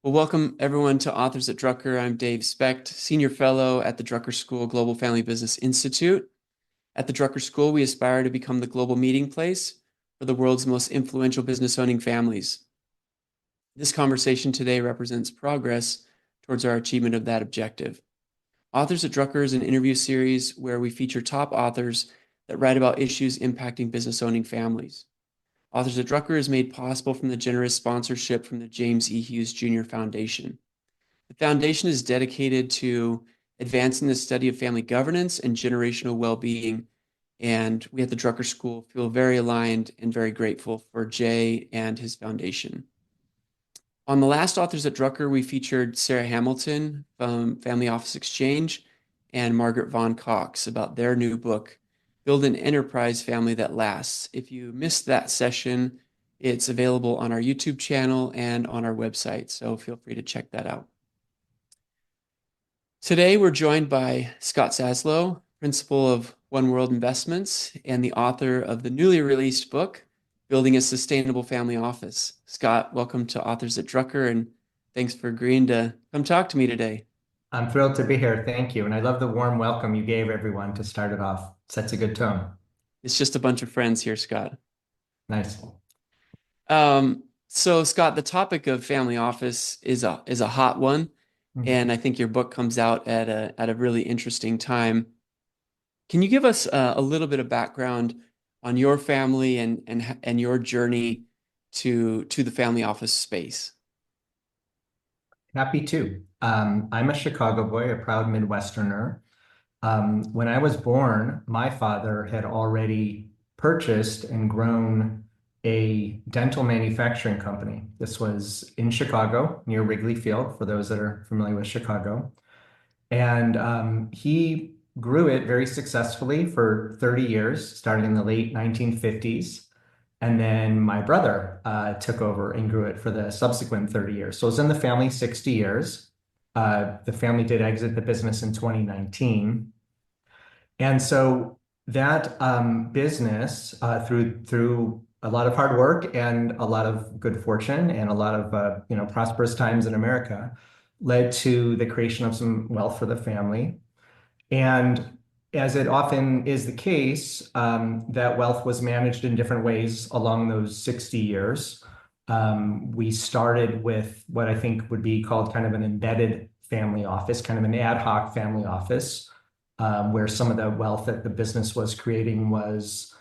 Well, welcome everyone to Authors at Drucker. I'm Dave Specht, Senior Fellow at the Drucker School Global Family Business Institute. At the Drucker School, we aspire to become the global meeting place for the world's most influential business owning families. This conversation today represents progress towards our achievement of that objective. Authors at Drucker is an interview series where we feature top authors that write about issues impacting business owning families. Authors at Drucker is made possible from the generous sponsorship from the James E. Hughes Jr. Foundation. The foundation is dedicated to advancing the study of family governance and generational well-being. And we at the Drucker School feel very aligned and very grateful for Jay and his foundation. On the last Authors at Drucker, we featured Sarah Hamilton from Family Office Exchange and Margaret Von Cox about their new book, Build an Enterprise Family That Lasts. If you missed that session, it's available on our YouTube channel and on our website, so feel free to check that out. Today, we're joined by Scott Saslow, principal of One World Investments and the author of the newly released book, Building a Sustainable Family Office. Scott, welcome to Authors at Drucker, and thanks for agreeing to come talk to me today. I'm thrilled to be here. Thank you. And I love the warm welcome you gave everyone to start it off. Sets a good tone. It's just a bunch of friends here, Scott. Nice. So Scott, the topic of family office is a hot one, Mhm. and I think your book comes out at a really interesting time. Can you give us a little bit of background on your family and your journey to the family office space? Happy to. I'm a Chicago boy, a proud Midwesterner. When I was born, my father had already purchased and grown a dental manufacturing company. This was in Chicago, near Wrigley Field, for those that are familiar with Chicago. And he grew it very successfully for 30 years, starting in the late 1950s. And then my brother took over and grew it for the subsequent 30 years. So it was in the family 60 years. The family did exit the business in 2019. And so that business, through a lot of hard work and a lot of good fortune and a lot of prosperous times in America, led to the creation of some wealth for the family. And as it often is the case, that wealth was managed in different ways along those 60 years. We started with what I think would be called kind of an embedded family office, kind of an ad hoc family office, where some of the wealth that the business was creating was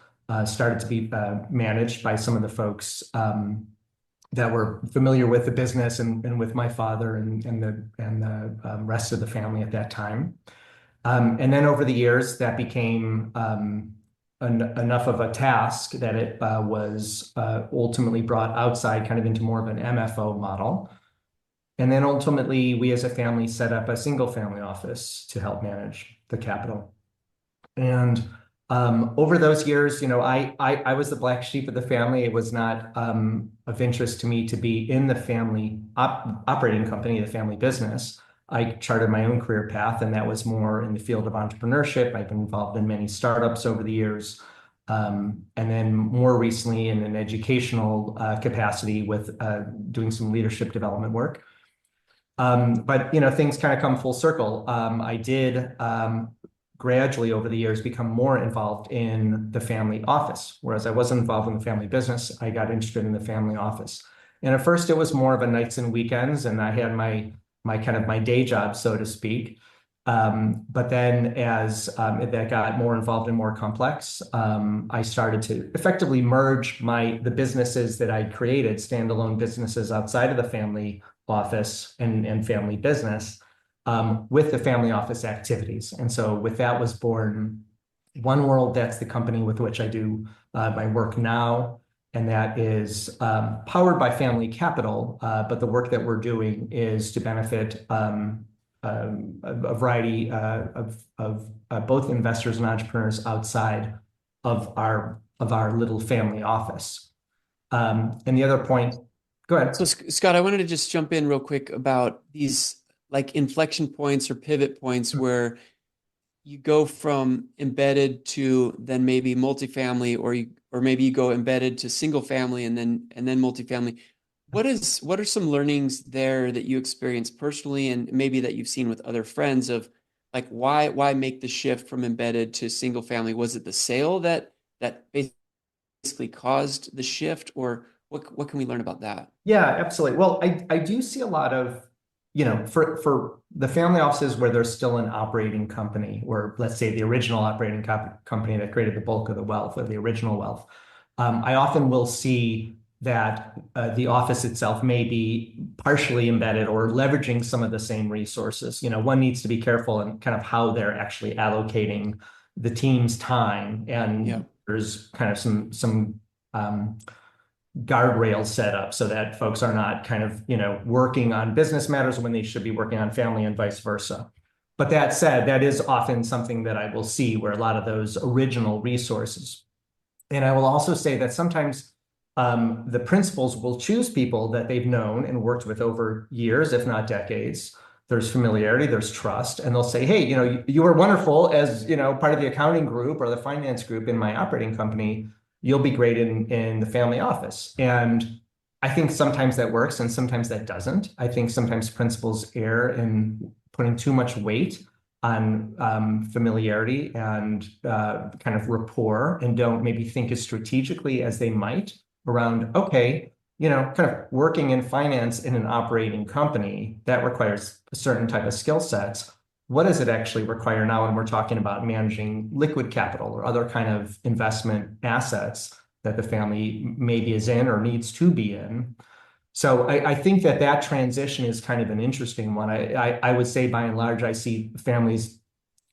started to be managed by some of the folks that were familiar with the business and with my father and the rest of the family at that time. And then over the years, that became enough of a task that it was ultimately brought outside, kind of into more of an MFO model. And then ultimately, we as a family set up a single family office to help manage the capital. And over those years, I was the black sheep of the family. It was not of interest to me to be in the family operating company, the family business. I charted my own career path, and that was more in the field of entrepreneurship. I've been involved in many startups over the years. And then more recently in an educational capacity with doing some leadership development work. But things kind of come full circle. I did gradually over the years become more involved in the family office, whereas I wasn't involved in the family business. I got interested in the family office, and at first it was more of a nights and weekends, and I had my kind of my day job, so to speak. But then as that got more involved and more complex, I started to effectively merge the businesses that I'd created, standalone businesses outside of the family office and family business, with the family office activities. And so with that was born One World. That's the company with which I do my work now. And that is powered by family capital. But the work that we're doing is to benefit a variety of both investors and entrepreneurs outside of our little family office. And the other point, go ahead. So Scott, I wanted to just jump in real quick about these like inflection points or pivot points where you go from embedded to then maybe multifamily, or maybe you go embedded to single family and then multifamily. what are some learnings there that you experienced personally and maybe that you've seen with other friends of like why make the shift from embedded to single family? Was it the sale that basically caused the shift, or what can we learn about that? Yeah, absolutely. Well, I do see a lot of, for the family offices where there's still an operating company, or let's say the original operating company that created the bulk of the wealth or the original wealth. I often will see that the office itself may be partially embedded or leveraging some of the same resources. One needs to be careful in kind of how they're actually allocating the team's time, Yeah. and there's kind of some guardrails set up so that folks are not kind of, working on business matters when they should be working on family and vice versa. But that said, that is often something that I will see where a lot of those original resources. And I will also say that sometimes the principals will choose people that they've known and worked with over years, if not decades. There's familiarity, there's trust, and they'll say, hey, you were wonderful as, part of the accounting group or the finance group in my operating company. You'll be great in the family office. And I think sometimes that works and sometimes that doesn't. I think sometimes principals err in putting too much weight on familiarity and kind of rapport, and don't maybe think as strategically as they might around, okay, kind of working in finance in an operating company that requires a certain type of skill sets. What does it actually require now when we're talking about managing liquid capital or other kind of investment assets that the family maybe is in or needs to be in? So I think that transition is kind of an interesting one. I would say by and large, I see families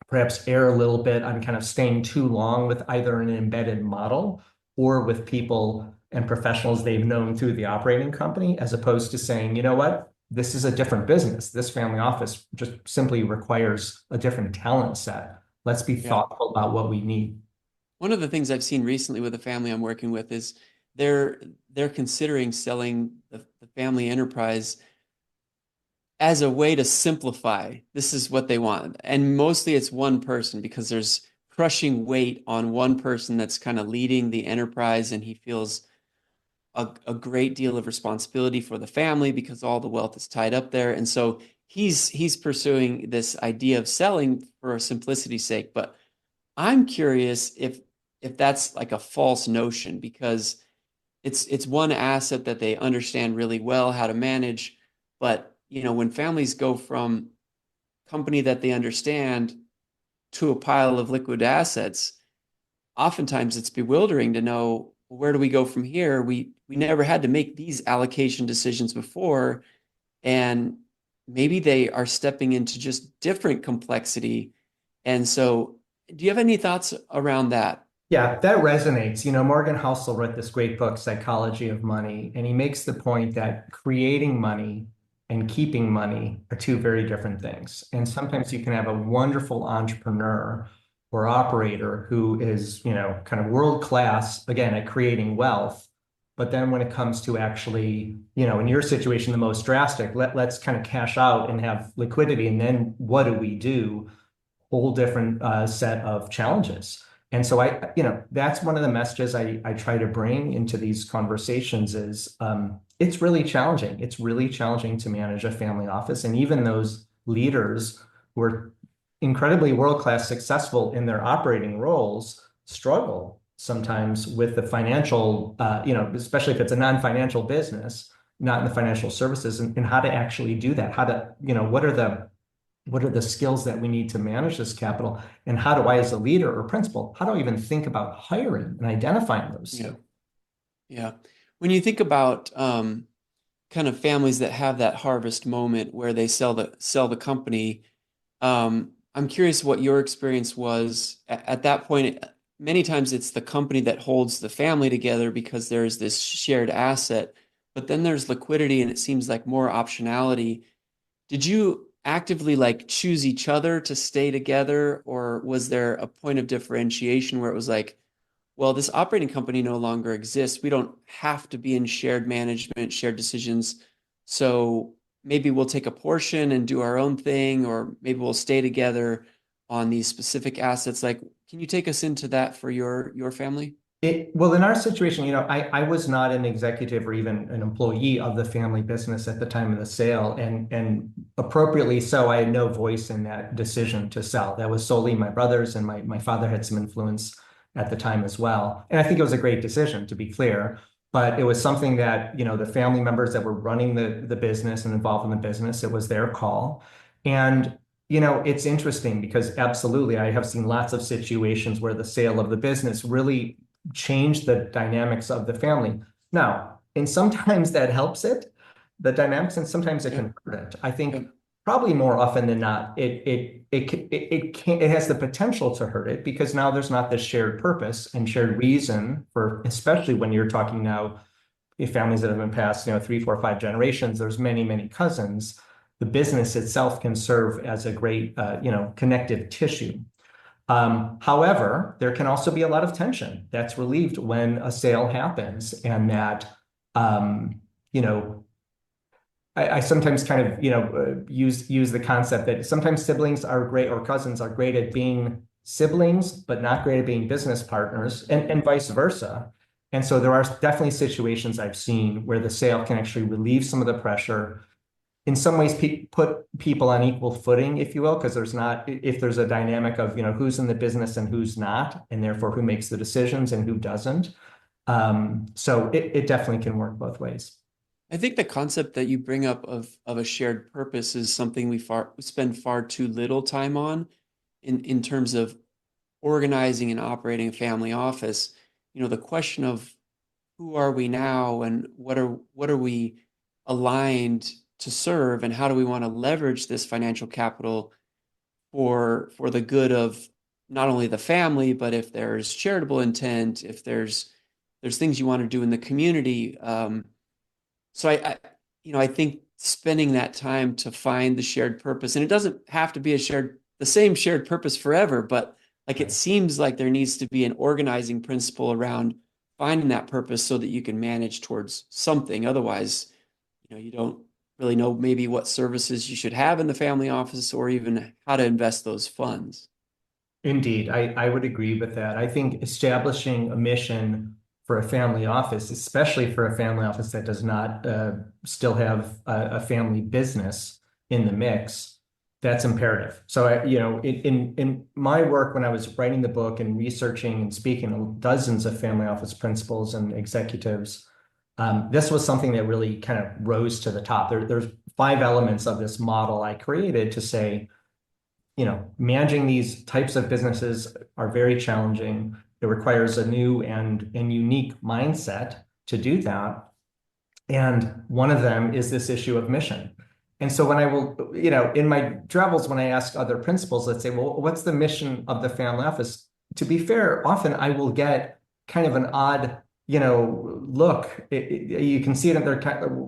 perhaps err a little bit on kind of staying too long with either an embedded model or with people and professionals they've known through the operating company, as opposed to saying, you know what, this is a different business. This family office just simply requires a different talent set. Let's be Yeah. thoughtful about what we need. One of the things I've seen recently with a family I'm working with is they're they're considering selling the family enterprise as a way to simplify. This is what they want. And mostly it's one person because there's crushing weight on one person that's kind of leading the enterprise, and he feels a great deal of responsibility for the family because all the wealth is tied up there. And so he's pursuing this idea of selling for simplicity's sake. But I'm curious if that's like a false notion, because it's one asset that they understand really well how to manage. But when families go from company that they understand to a pile of liquid assets, oftentimes it's bewildering to know, where do we go from here? We never had to make these allocation decisions before, and maybe they are stepping into just different complexity. And so, do you have any thoughts around that? Yeah, that resonates. Morgan Housel wrote this great book, Psychology of Money, and he makes the point that creating money and keeping money are two very different things. And sometimes you can have a wonderful entrepreneur or operator who is, kind of world class, again, at creating wealth. But then when it comes to actually, in your situation, the most drastic, let's kind of cash out and have liquidity. And then what do we do? Whole different set of challenges. And so that's one of the messages I try to bring into these conversations is it's really challenging. It's really challenging to manage a family office. And even those leaders who are incredibly world-class successful in their operating roles struggle sometimes with the financial, especially if it's a non-financial business, not in the financial services, and how to actually do that. How to, what are the skills that we need to manage this capital? And how do I, as a leader or principal, how do I even think about hiring and identifying those Yeah. skills? Yeah. When you think about kind of families that have that harvest moment where they sell the company, I'm curious what your experience was at that point. Many times it's the company that holds the family together because there's this shared asset, but then there's liquidity and it seems like more optionality. Did you actively like choose each other to stay together, or was there a point of differentiation where it was like, well, this operating company no longer exists. We don't have to be in shared management, shared decisions. So maybe we'll take a portion and do our own thing, or maybe we'll stay together on these specific assets. Like, can you take us into that for your family? Well, in our situation, I was not an executive or even an employee of the family business at the time of the sale, and appropriately so, I had no voice in that decision to sell. That was solely my brother's, and my father had some influence at the time as well. And I think it was a great decision, to be clear, but it was something that, the family members that were running the business and involved in the business, it was their call. And it's interesting because absolutely, I have seen lots of situations where the sale of the business really change the dynamics of the family. Now, and sometimes that helps the dynamics, and sometimes it Yeah. can hurt it. I Yeah. think probably more often than not, it has the potential to hurt it because now there's not this shared purpose and shared reason for, especially when you're talking now, if families that have been passed, 3, 4, 5 generations, there's many, many cousins. The business itself can serve as a great, connective tissue. However, there can also be a lot of tension that's relieved when a sale happens, and that, um, you know, I sometimes kind of, use the concept that sometimes siblings are great, or cousins are great at being siblings, but not great at being business partners, and vice versa. And so there are definitely situations I've seen where the sale can actually relieve some of the pressure, in some ways put people on equal footing, if you will, because if there's a dynamic of, who's in the business and who's not, and therefore who makes the decisions and who doesn't. So it definitely can work both ways. I think the concept that you bring up of a shared purpose is something we spend far too little time on in terms of organizing and operating a family office. The question of who are we now and what are we aligned to serve, and how do we want to leverage this financial capital for the good of not only the family, but if there's charitable intent, if there's things you want to do in the community. So I think spending that time to find the shared purpose, and it doesn't have to be the same shared purpose forever, but like it Right. seems like there needs to be an organizing principle around finding that purpose so that you can manage towards something. Otherwise, you don't really know maybe what services you should have in the family office or even how to invest those funds. Indeed, I would agree with that. I think establishing a mission for a family office, especially for a family office that does not still have a family business in the mix, that's imperative. So, in my work, when I was writing the book and researching and speaking to dozens of family office principals and executives, this was something that really kind of rose to the top. There's 5 elements of this model I created to say, managing these types of businesses are very challenging. It requires a new and unique mindset to do that. And one of them is this issue of mission. And so when I will, in my travels, when I ask other principals, let's say, well, what's the mission of the family office? To be fair, often I will get kind of an odd, look. You can see it in their,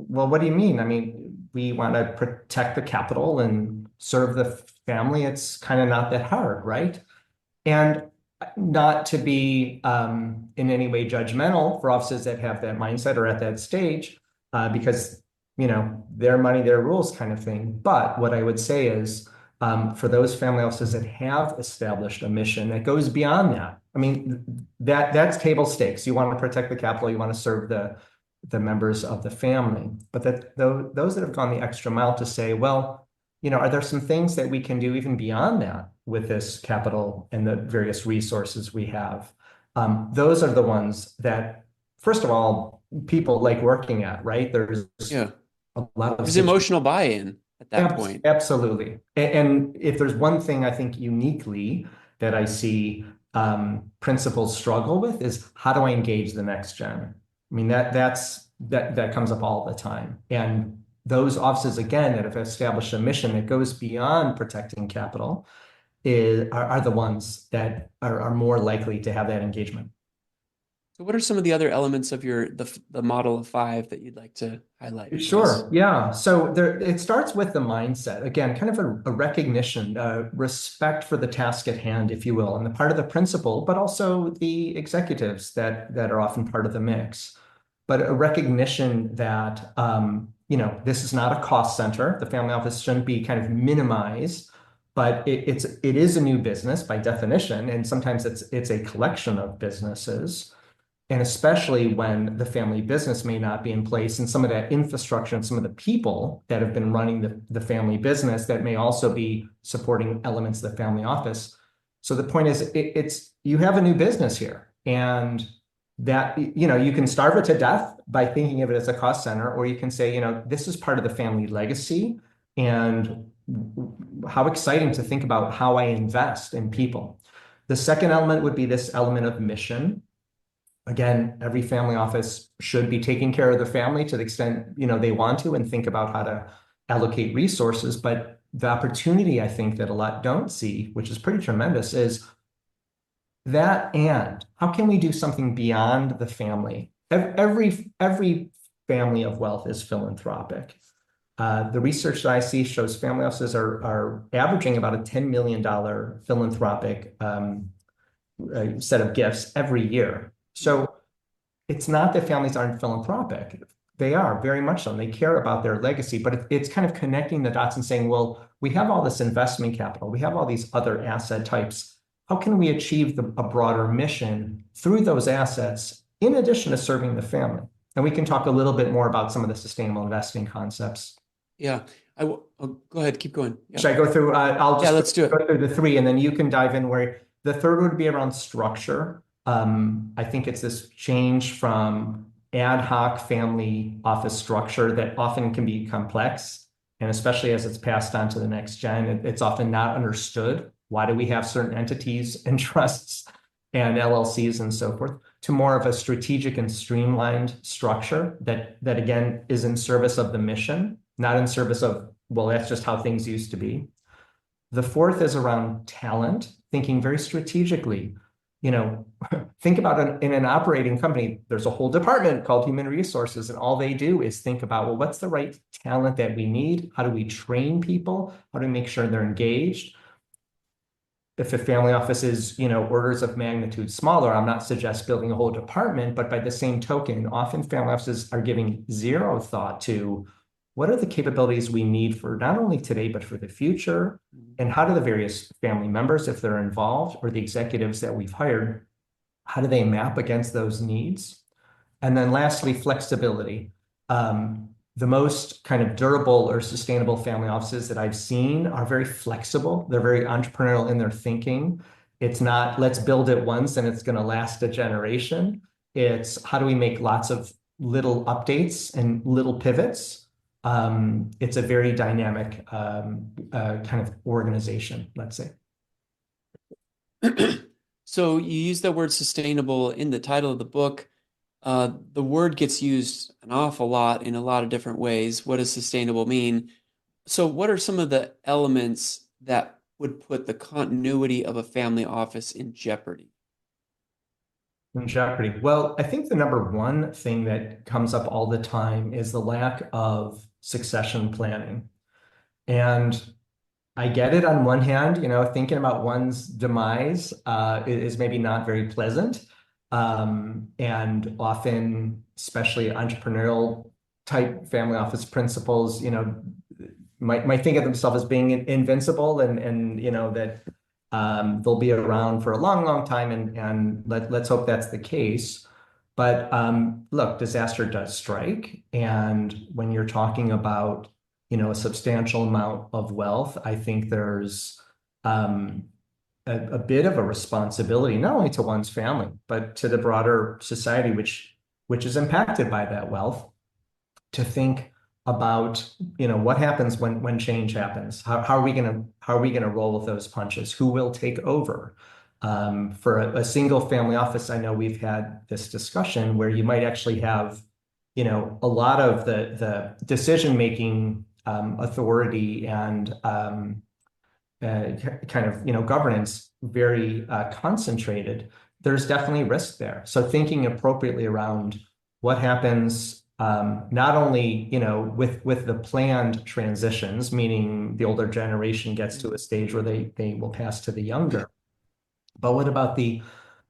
well, what do you mean? I mean, we want to protect the capital and serve the family. It's kind of not that hard, right? And not to be in any way judgmental for offices that have that mindset or at that stage, because their money, their rules kind of thing. But what I would say is, for those family offices that have established a mission that goes beyond that, I mean, that's table stakes. You want to protect the capital, you want to serve the members of the family. But those that have gone the extra mile to say, well, are there some things that we can do even beyond that with this capital and the various resources we have? Those are the ones that, first of all, people like working at, right? There's Yeah. a lot of There's emotional buy-in at that point. Absolutely. And if there's one thing I think uniquely that I see principals struggle with is, how do I engage the next gen? I mean, that comes up all the time. And those offices, again, that have established a mission that goes beyond protecting capital are the ones that are more likely to have that engagement. So what are some of the other elements of the model of 5 that you'd like to highlight for us? Sure. Yeah. So it starts with the mindset. Again, kind of a recognition, respect for the task at hand, if you will, on the part of the principal, but also the executives that are often part of the mix. But a recognition that, this is not a cost center. The family office shouldn't be kind of minimized, but it is a new business by definition, and sometimes it's a collection of businesses. And especially when the family business may not be in place and some of that infrastructure and some of the people that have been running the family business that may also be supporting elements of the family office. So the point is, it's you have a new business here, and that you can starve it to death by thinking of it as a cost center, or you can say, this is part of the family legacy, and how exciting to think about how I invest in people. The second element would be this element of mission. Again, every family office should be taking care of the family to the extent, they want to, and think about how to allocate resources. But the opportunity, I think, that a lot don't see, which is pretty tremendous, is that, and how can we do something beyond the family? Every family of wealth is philanthropic. The research that I see shows family offices are averaging about a $10 million philanthropic set of gifts every year. So it's not that families aren't philanthropic. They are very much so. And they care about their legacy, but it's kind of connecting the dots and saying, well, we have all this investment capital. We have all these other asset types. How can we achieve a broader mission through those assets in addition to serving the family? And we can talk a little bit more about some of the sustainable investing concepts. Yeah, go ahead, keep going. Yeah. Should I go through? I'll just let's do it. Go through the three, and then you can dive in where the third would be around structure. I think it's this change from ad hoc family office structure that often can be complex, and especially as it's passed on to the next gen, it's often not understood. Why do we have certain entities and trusts and LLCs and so forth, to more of a strategic and streamlined structure that again is in service of the mission, not in service of, well, that's just how things used to be. The fourth is around talent, thinking very strategically. Think about in an operating company, there's a whole department called human resources, and all they do is think about, well, what's the right talent that we need? How do we train people? How do we make sure they're engaged? If a family office is, orders of magnitude smaller, I'm not suggesting building a whole department, but by the same token, often family offices are giving zero thought to what are the capabilities we need for not only today, but for the future? And how do the various family members, if they're involved, or the executives that we've hired, how do they map against those needs? And then lastly, flexibility. The most kind of durable or sustainable family offices that I've seen are very flexible. They're very entrepreneurial in their thinking. It's not, let's build it once and it's going to last a generation. It's how do we make lots of little updates and little pivots? It's a very dynamic kind of organization, let's say. So you use the word sustainable in the title of the book. The word gets used an awful lot in a lot of different ways. What does sustainable mean? So what are some of the elements that would put the continuity of a family office in jeopardy? In jeopardy. Well, I think the number one thing that comes up all the time is the lack of succession planning. And I get it on one hand, thinking about one's demise is maybe not very pleasant. And often, especially entrepreneurial type family office principals, might think of themselves as being invincible and that they'll be around for a long, long time. And let's hope that's the case. But look, disaster does strike. And when you're talking about, a substantial amount of wealth, I think there's a bit of a responsibility, not only to one's family, but to the broader society, which is impacted by that wealth, to think about, what happens when change happens. How are we gonna roll with those punches? Who will take over? For a single family office, I know we've had this discussion where you might actually have, a lot of the decision-making authority and kind of, governance very concentrated. There's definitely risk there. So thinking appropriately around what happens not only, with the planned transitions, meaning the older generation gets to a stage where they will pass to the younger, but what about the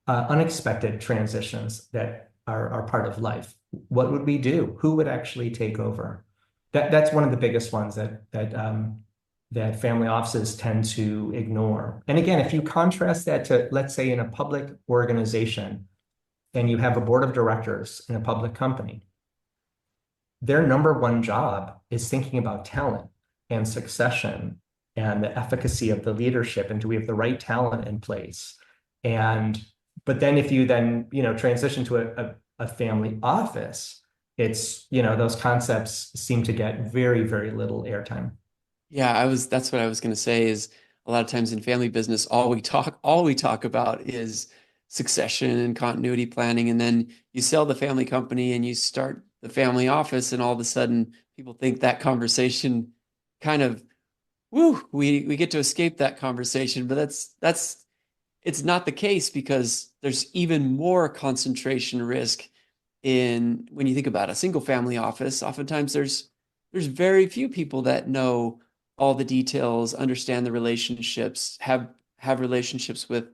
unexpected transitions that are part of life? What would we do? Who would actually take over? That's one of the biggest ones that family offices tend to ignore. And again, if you contrast that to, let's say, in a public organization, and you have a board of directors in a public company, their number one job is thinking about talent and succession and the efficacy of the leadership, and do we have the right talent in place? And but then if you then transition to a family office, it's those concepts seem to get very, very little airtime. Yeah, that's what I was going to say is a lot of times in family business, all we talk about is succession and continuity planning. And then you sell the family company and you start the family office, and all of a sudden people think that conversation kind of, woo, we get to escape that conversation. But that's it's not the case, because there's even more concentration risk in when you think about a single family office. Oftentimes there's very few people that know all the details, understand the relationships, have relationships with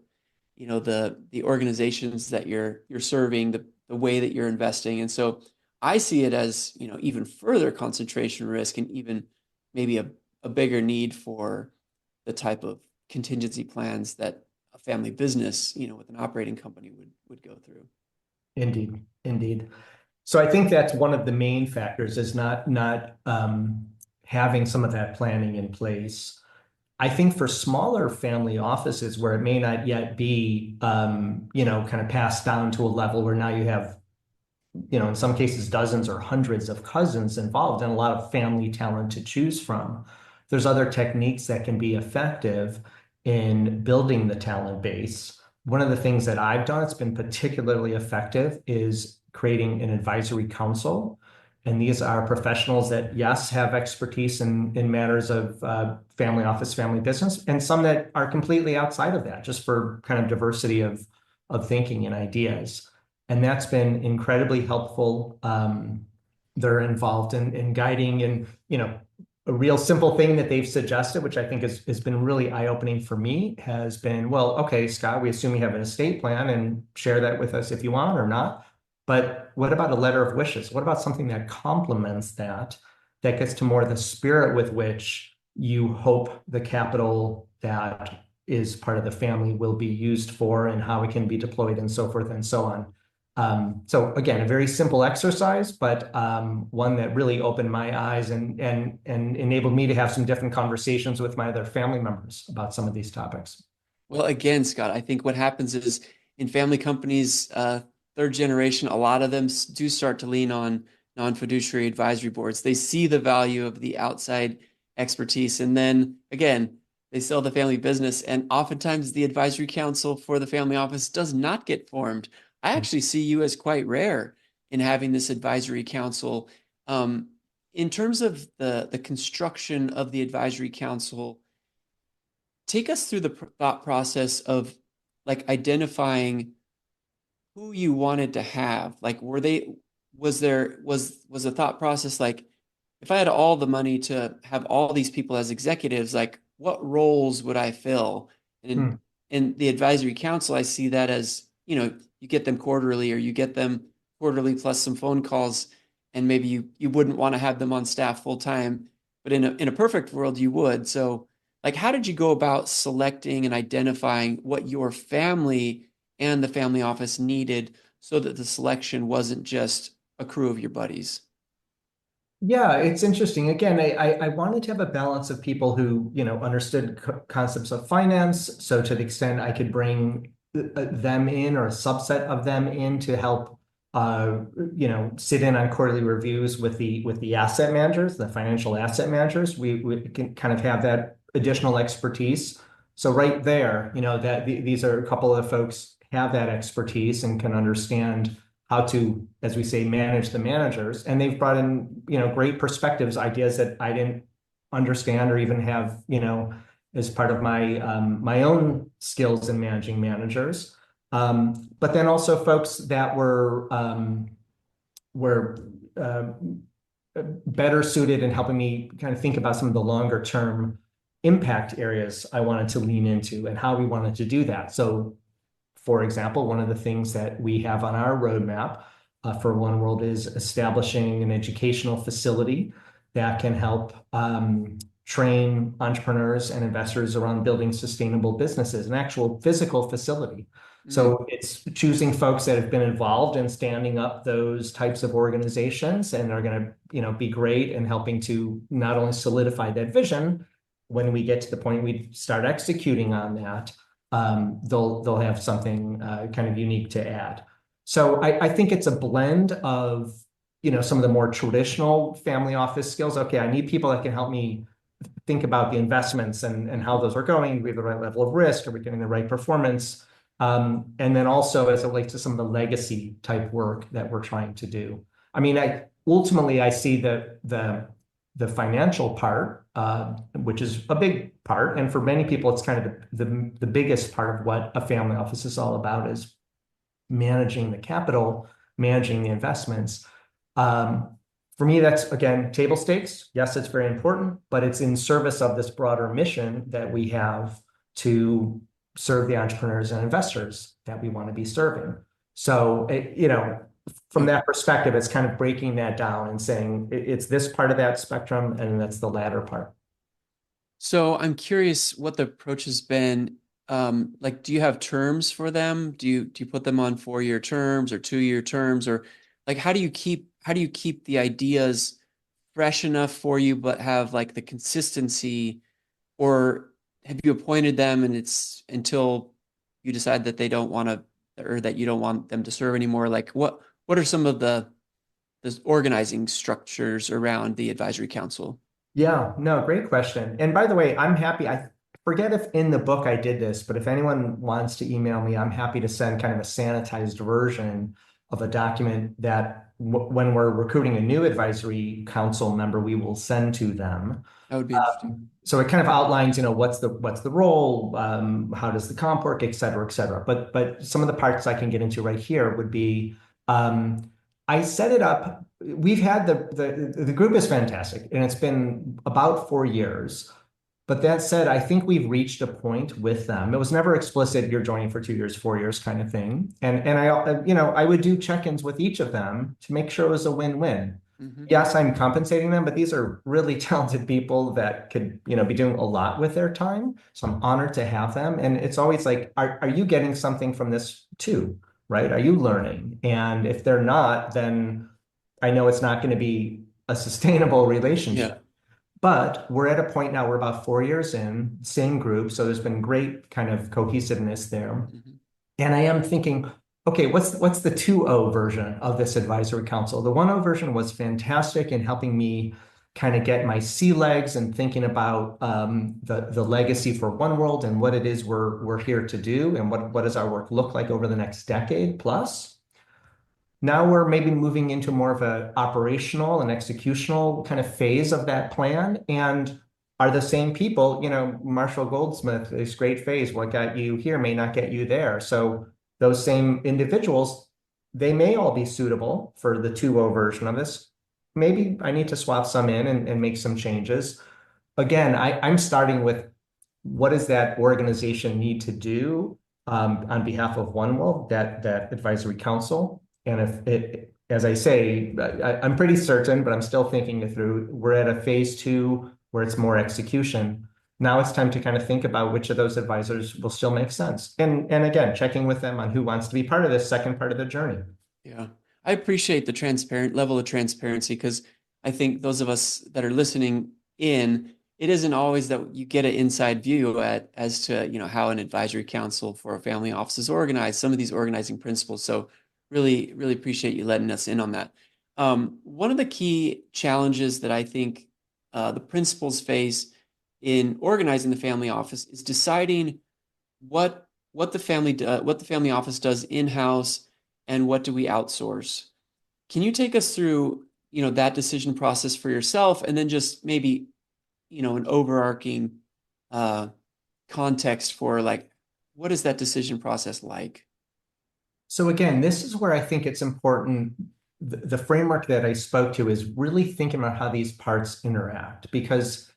the organizations that you're serving, the way that you're investing. And so I see it as even further concentration risk, and even maybe a bigger need for the type of contingency plans that a family business with an operating company would go through. Indeed, indeed. So I think that's one of the main factors, is not having some of that planning in place. I think for smaller family offices where it may not yet be, kind of passed down to a level where now you have, in some cases, dozens or hundreds of cousins involved and a lot of family talent to choose from. There's other techniques that can be effective in building the talent base. One of the things that I've done that's been particularly effective is creating an advisory council. And these are professionals that, yes, have expertise in matters of family office, family business, and some that are completely outside of that, just for kind of diversity of thinking and ideas. And that's been incredibly helpful. They're involved in guiding, and a real simple thing that they've suggested, which I think has been really eye-opening for me, has been, well, okay, Scott, we assume you have an estate plan, and share that with us if you want or not. But what about a letter of wishes? What about something that complements that gets to more the spirit with which you hope the capital that is part of the family will be used for, and how it can be deployed, and so forth and so on. So again, a very simple exercise, but one that really opened my eyes and enabled me to have some different conversations with my other family members about some of these topics. Well, again, Scott, I think what happens is in family companies, third generation, a lot of them do start to lean on non-fiduciary advisory boards. They see the value of the outside expertise. And then again, they sell the family business, and oftentimes the advisory council for the family office does not get formed. I actually see you as quite rare in having this advisory council. In terms of the construction of the advisory council, take us through the thought process of like identifying who you wanted to have. Like, was a thought process like, if I had all the money to have all these people as executives, like what roles would I fill? And in the advisory council, I see that as, you get them quarterly, or you get them quarterly plus some phone calls, and maybe you wouldn't want to have them on staff full time, but in a perfect world you would. So like, how did you go about selecting and identifying what your family and the family office needed, so that the selection wasn't just a crew of your buddies? Yeah, it's interesting. Again, I wanted to have a balance of people who, understood concepts of finance. So to the extent I could bring them in, or a subset of them in, to help, sit in on quarterly reviews with the asset managers, the financial asset managers, we can kind of have that additional expertise. So right there, these are a couple of folks have that expertise and can understand how to, as we say, manage the managers. And they've brought in, great perspectives, ideas that I didn't understand or even have, as part of my own skills in managing managers. But then also folks that were better suited in helping me kind of think about some of the longer term impact areas I wanted to lean into, and how we wanted to do that. So, for example, one of the things that we have on our roadmap for One World is establishing an educational facility that can help train entrepreneurs and investors around building sustainable businesses, an actual physical facility. Mm. So it's choosing folks that have been involved in standing up those types of organizations and are going to, be great in helping to not only solidify that vision when we get to the point we start executing on that, they'll have something kind of unique to add. So I think it's a blend of, some of the more traditional family office skills. Okay, I need people that can help me think about the investments and how those are going. Do we have the right level of risk? Are we getting the right performance? And then also as it relates to some of the legacy type work that we're trying to do. I mean, ultimately I see the financial part, which is a big part, and for many people, it's kind of the biggest part of what a family office is all about is managing the capital, managing the investments. For me, that's again table stakes. Yes, it's very important, but it's in service of this broader mission that we have to serve the entrepreneurs and investors that we want to be serving. So, from that perspective, it's kind of breaking that down and saying it's this part of that spectrum, and that's the latter part. So I'm curious what the approach has been. Like, do you have terms for them? Do you put them on 4-year terms or 2-year terms, or like how do you keep the ideas fresh enough for you, but have like the consistency, or have you appointed them and it's until you decide that they don't want to, or that you don't want them to serve anymore? Like what are some of the organizing structures around the advisory council? Yeah, no, great question. And by the way, I'm happy. I forget if in the book I did this, but if anyone wants to email me, I'm happy to send kind of a sanitized version of a document that when we're recruiting a new advisory council member, we will send to them. That would be interesting. So it kind of outlines, what's the role, how does the comp work, et cetera, et cetera. But some of the parts I can get into right here would be, I set it up. We've had the group is fantastic, and it's been about 4 years. But that said, I think we've reached a point with them. It was never explicit, you're joining for 2 years, 4 years kind of thing. And I would do check-ins with each of them to make sure it was a win-win. Hmm. Yes, I'm compensating them, but these are really talented people that could, be doing a lot with their time. So I'm honored to have them. And it's always like, are you getting something from this too? Right? Are you learning? And if they're not, then I know it's not going to be a sustainable Yeah. relationship. But we're at a point now, we're about 4 years in, same group. So there's been great kind of cohesiveness there. Hmm. And I am thinking, okay, what's the 2.0 version of this advisory council? The 1.0 version was fantastic in helping me kind of get my sea legs and thinking about the legacy for One World and what it is we're here to do and what does our work look like over the next decade plus. Now we're maybe moving into more of an operational and executional kind of phase of that plan. And are the same people, Marshall Goldsmith, this great phase, what got you here may not get you there. So those same individuals, they may all be suitable for the 2.0 version of this. Maybe I need to swap some in and make some changes. Again, I'm starting with what does that organization need to do on behalf of One World, that advisory council. And if it, as I say, I'm pretty certain, but I'm still thinking it through. We're at a phase 2 where it's more execution. Now it's time to kind of think about which of those advisors will still make sense. And again, checking with them on who wants to be part of this second part of the journey. Yeah. I appreciate the transparent level of transparency, because I think those of us that are listening in, it isn't always that you get an inside view as to, how an advisory council for a family office is organized, some of these organizing principles. So really, really appreciate you letting us in on that. One of the key challenges that I think the principals face in organizing the family office is deciding what the family office does in-house and what do we outsource. Can you take us through, that decision process for yourself, and then just maybe, an overarching uh, context for like, what is that decision process like? So again, this is where I think it's important. The framework that I spoke to is really thinking about how these parts interact because,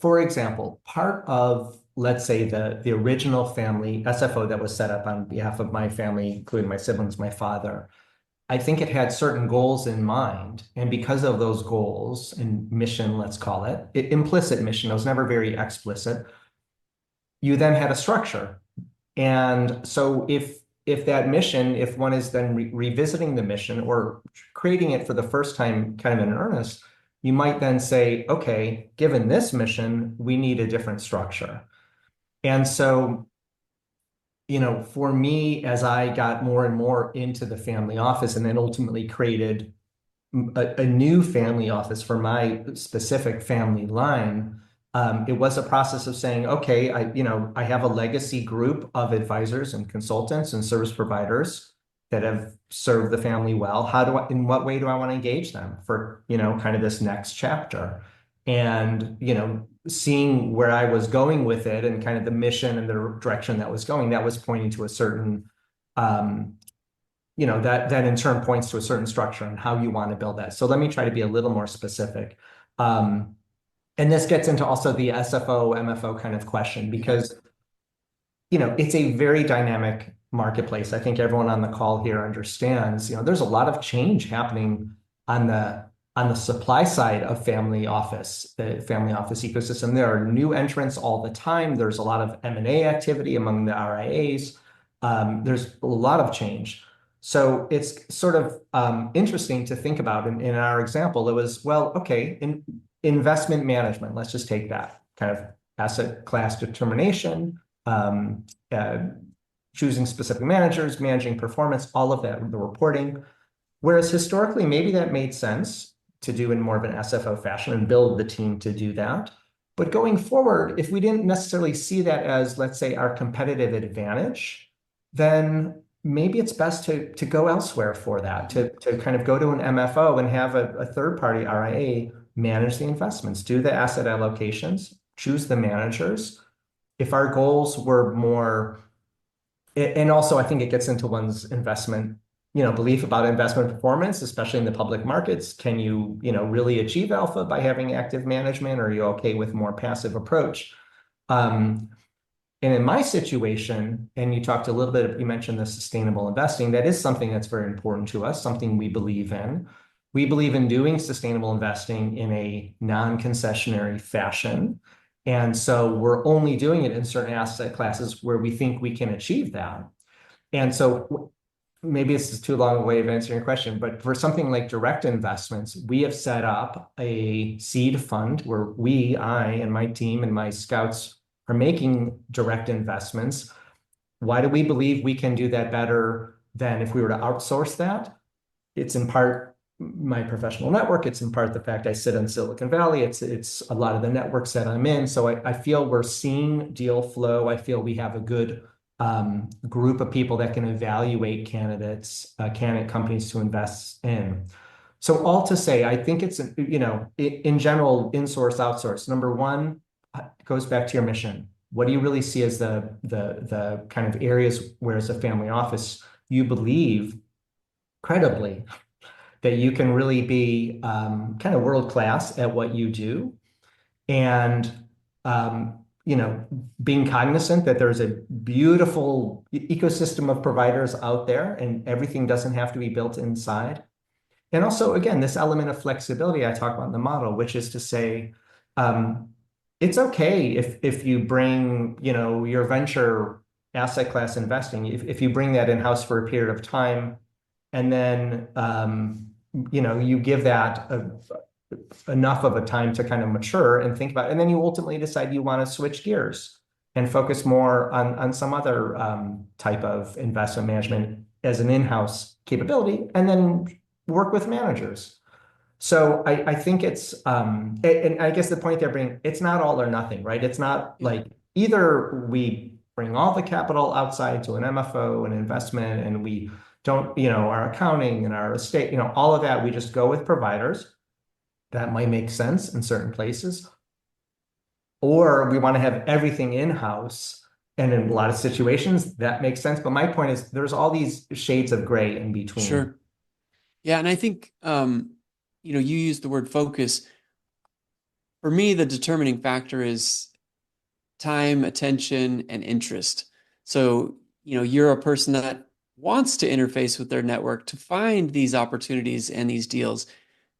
for example, part of, let's say, the original family SFO that was set up on behalf of my family, including my siblings, my father, I think it had certain goals in mind. And because of those goals and mission, let's call it implicit mission, it was never very explicit. You then had a structure. And so if that mission, if one is then revisiting the mission or creating it for the first time kind of in earnest, you might then say, okay, given this mission, we need a different structure. And so, for me, as I got more and more into the family office and then ultimately created a new family office for my specific family line, it was a process of saying, okay, I have a legacy group of advisors and consultants and service providers that have served the family well. In what way do I want to engage them for, kind of this next chapter? And, seeing where I was going with it and kind of the mission and the direction that was going, that was pointing to a certain, that in turn points to a certain structure and how you want to build that. So let me try to be a little more specific. And this gets into also the SFO, MFO kind of question, because, it's a very dynamic marketplace. I think everyone on the call here understands, there's a lot of change happening on the supply side of the family office ecosystem. There are new entrants all the time. There's a lot of M&A activity among the RIAs. There's a lot of change. So it's sort of interesting to think about. In our example, it was, well, okay, in investment management, let's just take that kind of asset class determination, choosing specific managers, managing performance, all of that, the reporting. Whereas historically, maybe that made sense to do in more of an SFO fashion and build the team to do that. But going forward, if we didn't necessarily see that as, let's say, our competitive advantage, then maybe it's best to go elsewhere for that, to kind of go to an MFO and have a third-party RIA manage the investments, do the asset allocations, choose the managers. If our goals were more, and also I think it gets into one's investment, belief about investment performance, especially in the public markets. Can you, really achieve alpha by having active management, or are you okay with more passive approach? And in my situation, and you talked a little bit, you mentioned the sustainable investing, that is something that's very important to us, something we believe in. We believe in doing sustainable investing in a non-concessionary fashion. And so we're only doing it in certain asset classes where we think we can achieve that. And so maybe this is too long a way of answering your question, but for something like direct investments, we have set up a seed fund where I and my team and my scouts are making direct investments. Why do we believe we can do that better than if we were to outsource that? It's in part my professional network. It's in part the fact I sit in Silicon Valley. It's a lot of the networks that I'm in. So I feel we're seeing deal flow. I feel we have a good group of people that can evaluate candidate companies to invest in. So all to say, I think it's, in general, insource, outsource. Number one, goes back to your mission. What do you really see as the kind of areas where as a family office, you believe credibly that you can really be kind of world-class at what you do? And being cognizant that there's a beautiful ecosystem of providers out there and everything doesn't have to be built inside. And also, again, this element of flexibility I talk about in the model, which is to say, it's okay if you bring, your venture asset class investing, if you bring that in-house for a period of time, and then, you give that enough of a time to kind of mature and think about it. And then you ultimately decide you want to switch gears and focus more on some other type of investment management as an in-house capability, and then work with managers. So I think it's, and I guess the point they're bringing, it's not all or nothing, right? It's not like either we bring all the capital outside to an MFO, an investment, and we don't, our accounting and our estate, all of that, we just go with providers. That might make sense in certain places. Or we want to have everything in-house. And in a lot of situations, that makes sense. But my point is there's all these shades of gray in between. Sure. Yeah. And I think, you used the word focus. For me, the determining factor is time, attention, and interest. So, you're a person that wants to interface with their network to find these opportunities and these deals.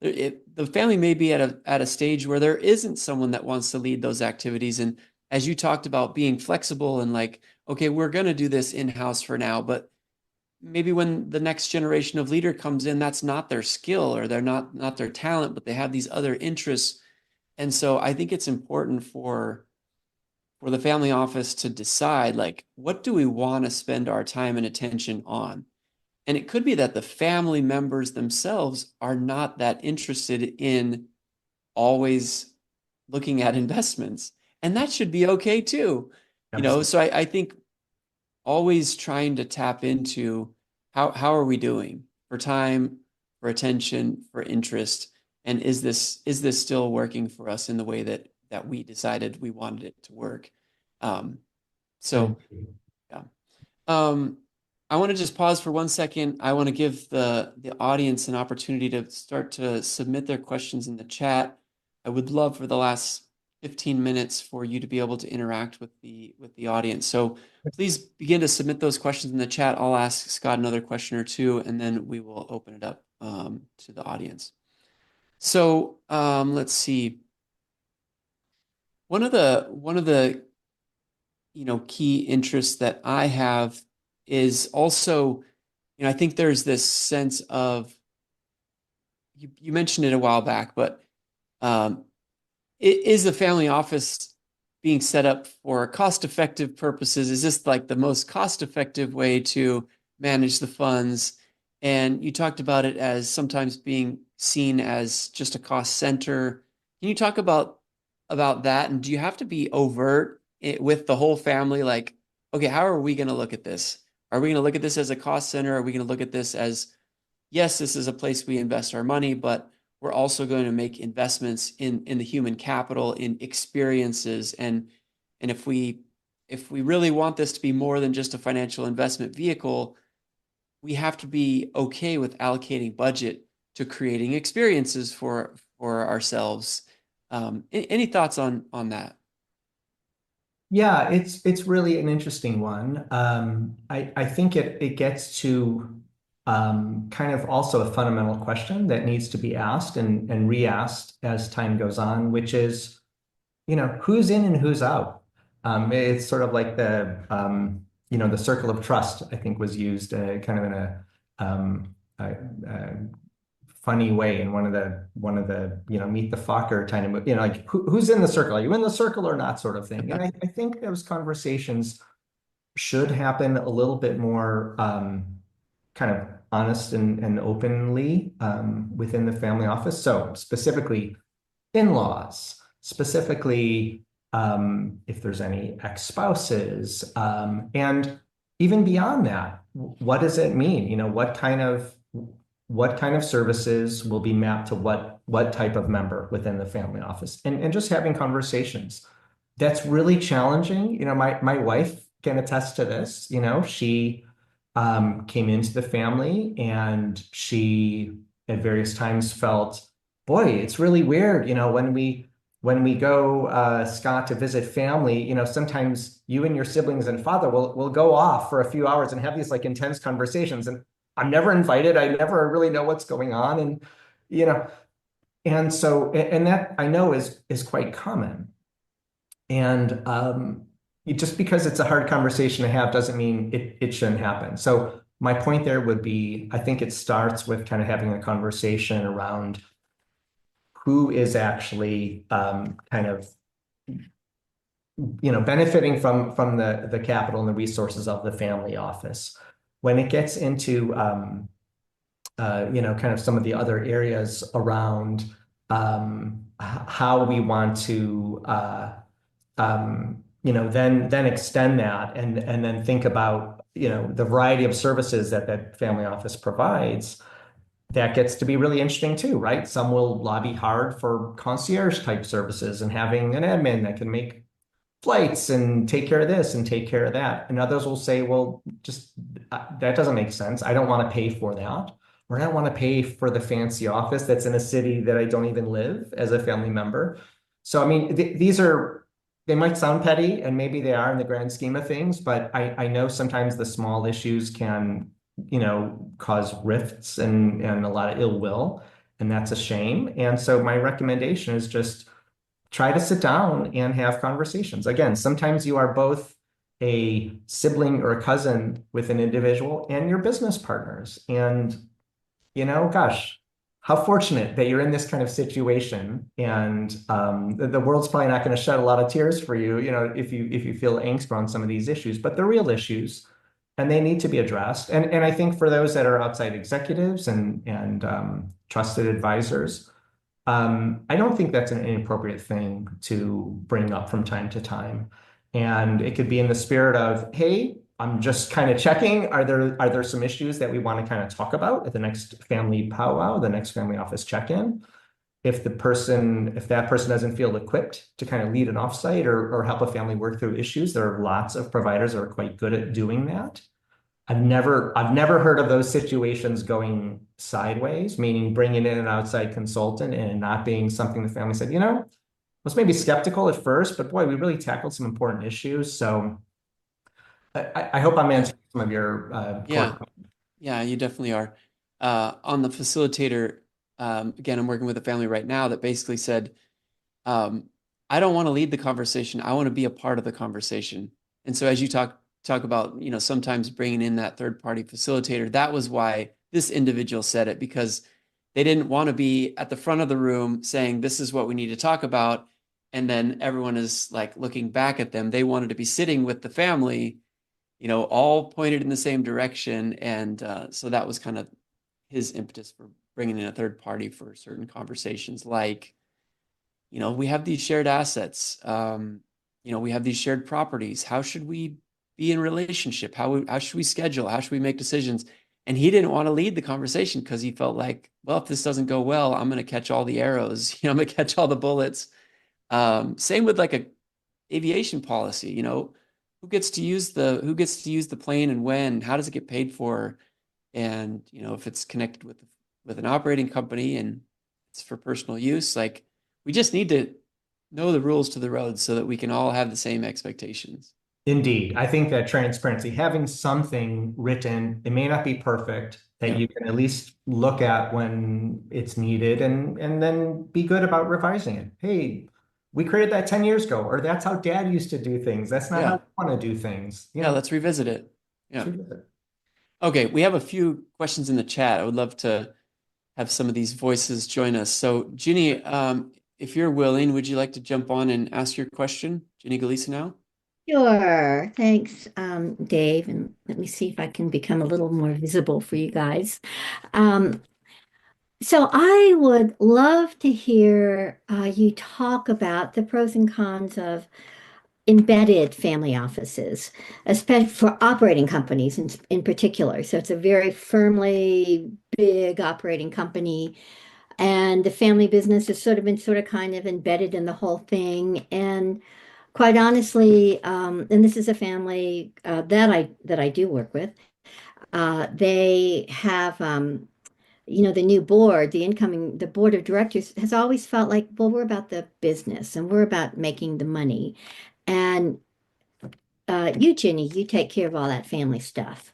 The family may be at a stage where there isn't someone that wants to lead those activities, and as you talked about being flexible and like, okay, we're going to do this in-house for now, but maybe when the next generation of leader comes in, that's not their skill or they're not their talent, but they have these other interests. And so I think it's important for the family office to decide like, what do we want to spend our time and attention on? And it could be that the family members themselves are not that interested in always looking at investments. And that should be okay too. Absolutely. So I think always trying to tap into how are we doing for time, for attention, for interest, and is this still working for us in the way that we decided we wanted it to work? Um, so Thank you. yeah. Um, I want to just pause for 1 second. I want to give the audience an opportunity to start to submit their questions in the chat. I would love for the last 15 minutes for you to be able to interact with the audience. So please begin to submit those questions in the chat. I'll ask Scott another question or two, and then we will open it up to the audience. So let's see. One of the key interests that I have is also, I think there's this sense of, you mentioned it a while back, but um, is the family office being set up for cost-effective purposes? Is this like the most cost-effective way to manage the funds? And you talked about it as sometimes being seen as just a cost center. Can you talk about that? And do you have to be overt with the whole family? Like, okay, how are we going to look at this? Are we going to look at this as a cost center? Are we going to look at this as, yes, this is a place we invest our money, but we're also going to make investments in the human capital, in experiences, and if we really want this to be more than just a financial investment vehicle, we have to be okay with allocating budget to creating experiences for ourselves. Any thoughts on that? Yeah, it's really an interesting one. I think it gets to kind of also a fundamental question that needs to be asked and re-asked as time goes on, which is, who's in and who's out. It's sort of like the circle of trust, I think was used kind of in a funny way in one of the Meet the Fokker kind of, like who's in the circle? Are you in the circle or not, sort of thing. And I think those conversations should happen a little bit more kind of honest and openly within the family office. So specifically in-laws, specifically if there's any ex-spouses, and even beyond that, what does it mean? What kind of services will be mapped to what type of member within the family office, and just having conversations. That's really challenging. My wife can attest to this. She came into the family and she at various times felt, boy, it's really weird. When we go, Scott, to visit family, sometimes you and your siblings and father will go off for a few hours and have these like intense conversations. And I'm never invited. I never really know what's going on. You know, and so, and that I know is quite common. And just because it's a hard conversation to have doesn't mean it shouldn't happen. So my point there would be, I think it starts with kind of having a conversation around who is actually kind of benefiting from the capital and the resources of the family office. When it gets into kind of some of the other areas around how we want to then extend that and then think about the variety of services that family office provides. That gets to be really interesting too, right? Some will lobby hard for concierge type services and having an admin that can make flights and take care of this and take care of that. And others will say, well, just that doesn't make sense. I don't want to pay for that. Or I don't want to pay for the fancy office that's in a city that I don't even live as a family member. So, I mean, they might sound petty, and maybe they are in the grand scheme of things, but I know sometimes the small issues can, cause rifts and a lot of ill will, and that's a shame. And so my recommendation is just try to sit down and have conversations. Again, sometimes you are both a sibling or a cousin with an individual and your business partners. And, gosh, how fortunate that you're in this kind of situation. And the world's probably not going to shed a lot of tears for you, if you feel angst around some of these issues, but they're real issues and they need to be addressed. And I think for those that are outside executives and trusted advisors, I don't think that's an inappropriate thing to bring up from time to time. And it could be in the spirit of, hey, I'm just kind of checking. Are there some issues that we want to kind of talk about at the next family powwow, the next family office check-in? If that person doesn't feel equipped to kind of lead an offsite or help a family work through issues, there are lots of providers that are quite good at doing that. I've never heard of those situations going sideways, meaning bringing in an outside consultant and not being something the family said, was maybe skeptical at first, but boy, we really tackled some important issues. So I hope I'm answering some of your core Yeah, questions. yeah, you definitely are. On the facilitator, again, I'm working with a family right now that basically said, um, I don't want to lead the conversation. I want to be a part of the conversation. And so as you talk about, sometimes bringing in that third party facilitator, that was why this individual said it, because they didn't want to be at the front of the room saying, this is what we need to talk about. And then everyone is like looking back at them. They wanted to be sitting with the family, all pointed in the same direction. And so that was kind of his impetus for bringing in a third party for certain conversations, like, we have these shared assets. We have these shared properties. How should we be in relationship? How should we schedule? How should we make decisions? And he didn't want to lead the conversation because he felt like, well, if this doesn't go well, I'm going to catch all the arrows. I'm going to catch all the bullets. Same with like a aviation policy. Who gets to use the plane and when? How does it get paid for? And if it's connected with an operating company and it's for personal use, like we just need to know the rules to the road so that we can all have the same expectations. Indeed, I think that transparency, having something written, it may not be perfect, that Yeah. you can at least look at when it's needed and then be good about revising it. Hey, we created that 10 years ago, or that's how dad used to do things. That's not how Yeah. we want to do things. Yeah. Let's revisit it. Let's Yeah. revisit it. Okay. We have a few questions in the chat. I would love to have some of these voices join us. So, Ginny, if you're willing, would you like to jump on and ask your question? Ginny Galisa now? Sure. Thanks, Dave. And let me see if I can become a little more visible for you guys. Um, so I would love to hear you talk about the pros and cons of embedded family offices, especially for operating companies in particular. So it's a very firmly big operating company, and the family business has sort of been kind of embedded in the whole thing. And quite honestly, and this is a family that I do work with. They have, the new board, the board of directors has always felt like, well, we're about the business and we're about making the money. And you, Jenny, you take care of all that family stuff.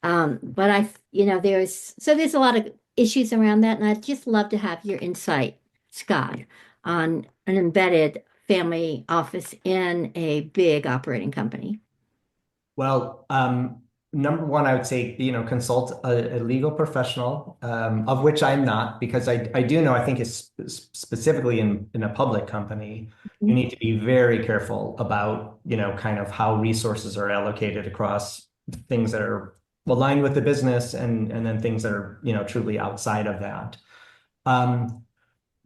But there's a lot of issues around that, and I'd just love to have your insight, Scott, on an embedded family office in a big operating company. Well, number one, I would say, consult a legal professional, of which I'm not, because I do know, I think it's specifically in a public company, you need to be very careful about, kind of how resources are allocated across things that are aligned with the business and then things that are, truly outside of that.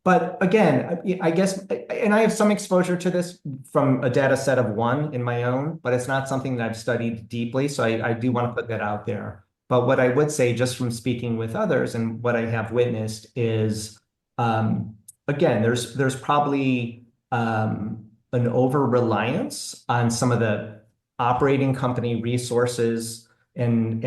But again, I guess, and I have some exposure to this from a data set of one in my own, but it's not something that I've studied deeply. So I do want to put that out there. But what I would say, just from speaking with others and what I have witnessed is, again, there's probably an over-reliance on some of the operating company resources and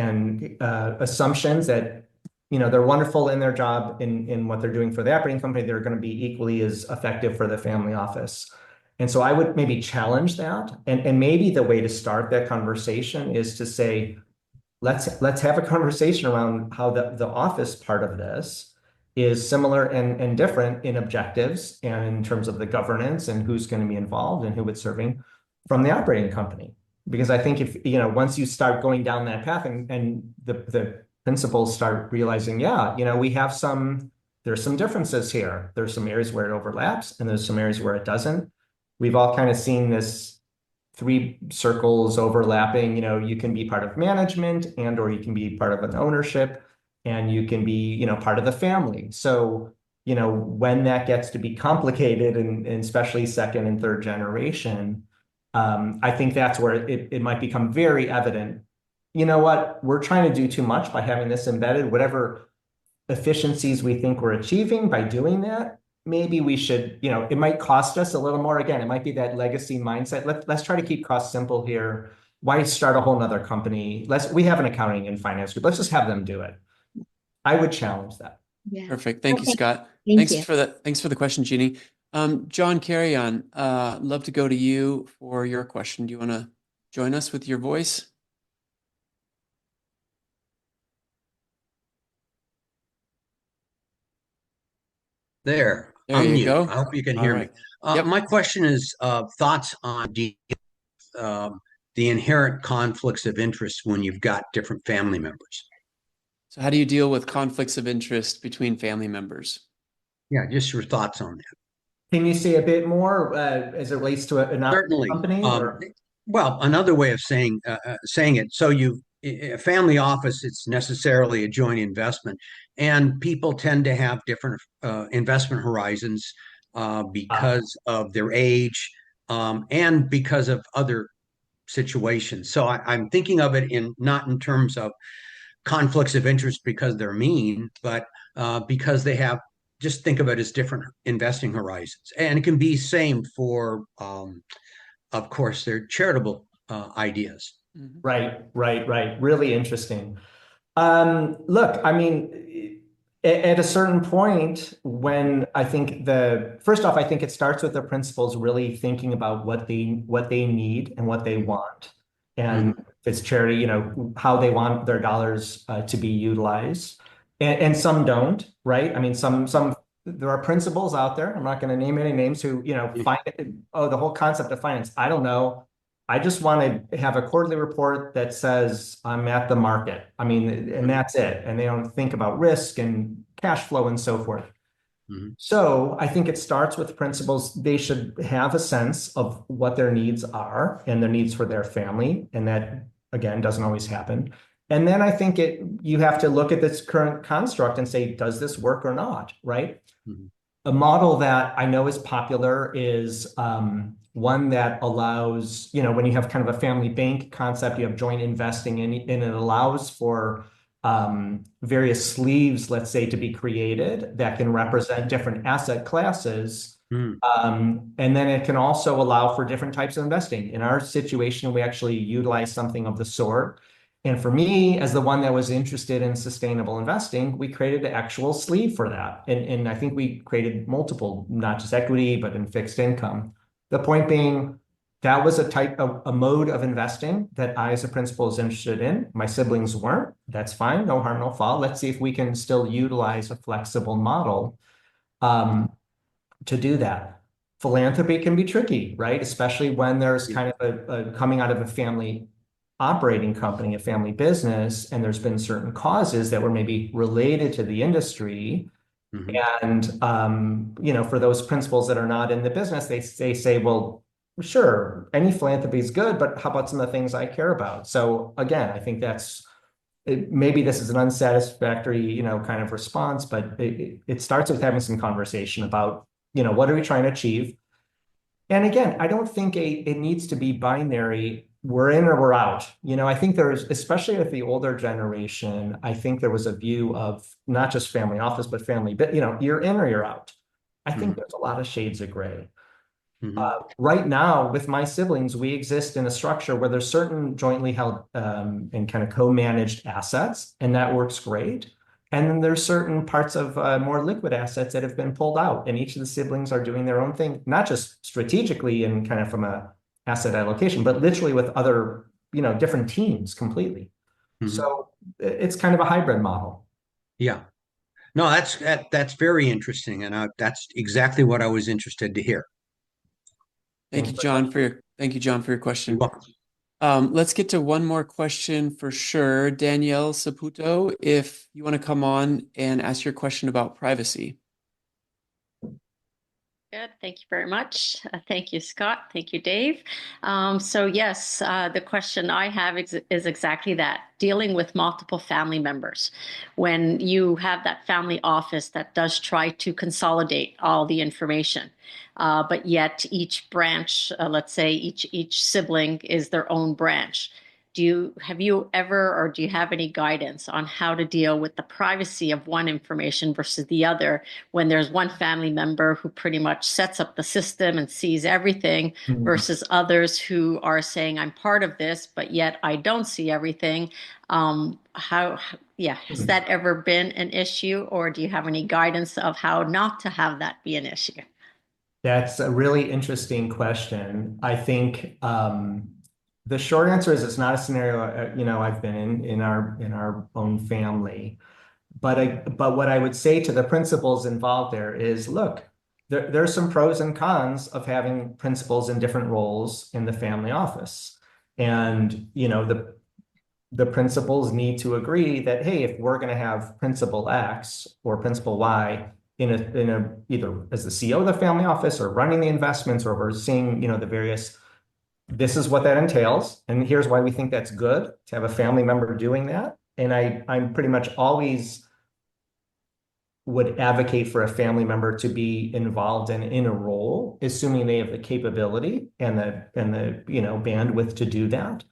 assumptions that they're wonderful in their job in what they're doing for the operating company. They're going to be equally as effective for the family office. And so I would maybe challenge that. And maybe the way to start that conversation is to say, let's have a conversation around how the office part of this is similar and different in objectives and in terms of the governance and who's going to be involved and who it's serving from the operating company. Because I think if, once you start going down that path and the principals start realizing, we have there's some differences here. There's some areas where it overlaps and there's some areas where it doesn't. We've all kind of seen this three circles overlapping. You can be part of management or you can be part of an ownership and you can be, part of the family. So, when that gets to be complicated and especially second and third generation, I think that's where it might become very evident. You know what? We're trying to do too much by having this embedded. Whatever efficiencies we think we're achieving by doing that, maybe we should, it might cost us a little more. Again, it might be that legacy mindset. Let's try to keep costs simple here. Why start a whole nother company? We have an accounting and finance group. Let's just have them do it. I would challenge that. Yeah. Perfect. Thank you, Scott. Thank you. Thanks for the question, Jeannie. John Carrion, love to go to you for your question. Do you want to join us with your voice? There There you unmute. go. I hope you can All hear right. me. Yep. My question is thoughts on the inherent conflicts of interest when you've got different family members. So how do you deal with conflicts of interest between family members? Yeah, just your thoughts on that. Can you say a bit more as it relates to an Certainly. company? Well, another way of saying it. So a family office, it's necessarily a joint investment, and people tend to have different investment horizons because of their age and because of other situations. So I'm thinking of it not in terms of conflicts of interest because they're mean, but because they have. Just think of it as different investing horizons, and it can be same for, of course, their charitable ideas. Right. Really interesting. Look, I mean, at a certain point, when I think first off, I think it starts with the principals really thinking about what they need and what they want, and if it's charity, how they want their dollars to be utilized. And some don't, right? I mean, some there are principals out there. I'm not going to name any names who, find it, the whole concept of finance. I don't know. I just want to have a quarterly report that says I'm at the market. I mean, and that's it. And they don't think about risk and cash flow and so forth. So I think it starts with principals. They should have a sense of what their needs are and their needs for their family. And that, again, doesn't always happen. And then I think you have to look at this current construct and say, does this work or not, right? A model that I know is popular is one that allows, when you have kind of a family bank concept, you have joint investing and it allows for various sleeves, let's say, to be created that can represent different asset classes. And then it can also allow for different types of investing. In our situation, we actually utilize something of the sort. And for me, as the one that was interested in sustainable investing, we created an actual sleeve for that. And I think we created multiple, not just equity, but in fixed income. The point being, that was a mode of investing that I, as a principal, was interested in. My siblings weren't. That's fine. No harm, no foul. Let's see if we can still utilize a flexible model to do that. Philanthropy can be tricky, right? Especially when there's kind of a coming out of a family operating company, a family business, and there's been certain causes that were maybe related to the industry. And, for those principals that are not in the business, they say, well, sure, any philanthropy is good, but how about some of the things I care about? So again, I think maybe this is an unsatisfactory, kind of response, but it starts with having some conversation about, what are we trying to achieve? And again, I don't think it needs to be binary. We're in or we're out. I think there's, especially with the older generation, I think there was a view of not just family office, but family, but you're in or you're out. I think there's a lot of shades of gray. Right now, with my siblings, we exist in a structure where there's certain jointly held and kind of co-managed assets, and that works great. And then there's certain parts of more liquid assets that have been pulled out, and each of the siblings are doing their own thing, not just strategically and kind of from a asset allocation, but literally with other, different teams completely. So it's kind of a hybrid model. Yeah. No, that's very interesting, and that's exactly what I was interested to hear. Thank you, John, for your You're question. welcome. Let's get to one more question for sure. Danielle Saputo, if you want to come on and ask your question about privacy. Good. Thank you very much. Thank you, Scott. Thank you, Dave. So yes, the question I have is exactly that, dealing with multiple family members. When you have that family office that does try to consolidate all the information, but yet each branch, let's say each sibling is their own branch. Have you ever, or do you have any guidance on how to deal with the privacy of one information versus the other when there's one family member who pretty much sets up the system and sees everything versus others who are saying, I'm part of this, but yet I don't see everything? Has that ever been an issue, or do you have any guidance of how not to have that be an issue? That's a really interesting question. I think the short answer is it's not a scenario I've been in our own family. But what I would say to the principals involved there is, look, there's some pros and cons of having principals in different roles in the family office. And the principals need to agree that, hey, if we're going to have principal X or principal Y in a either as the CEO of the family office or running the investments or overseeing, the various, this is what that entails. And here's why we think that's good to have a family member doing that. And I'm pretty much always would advocate for a family member to be involved in a role, assuming they have the capability and the bandwidth to do that.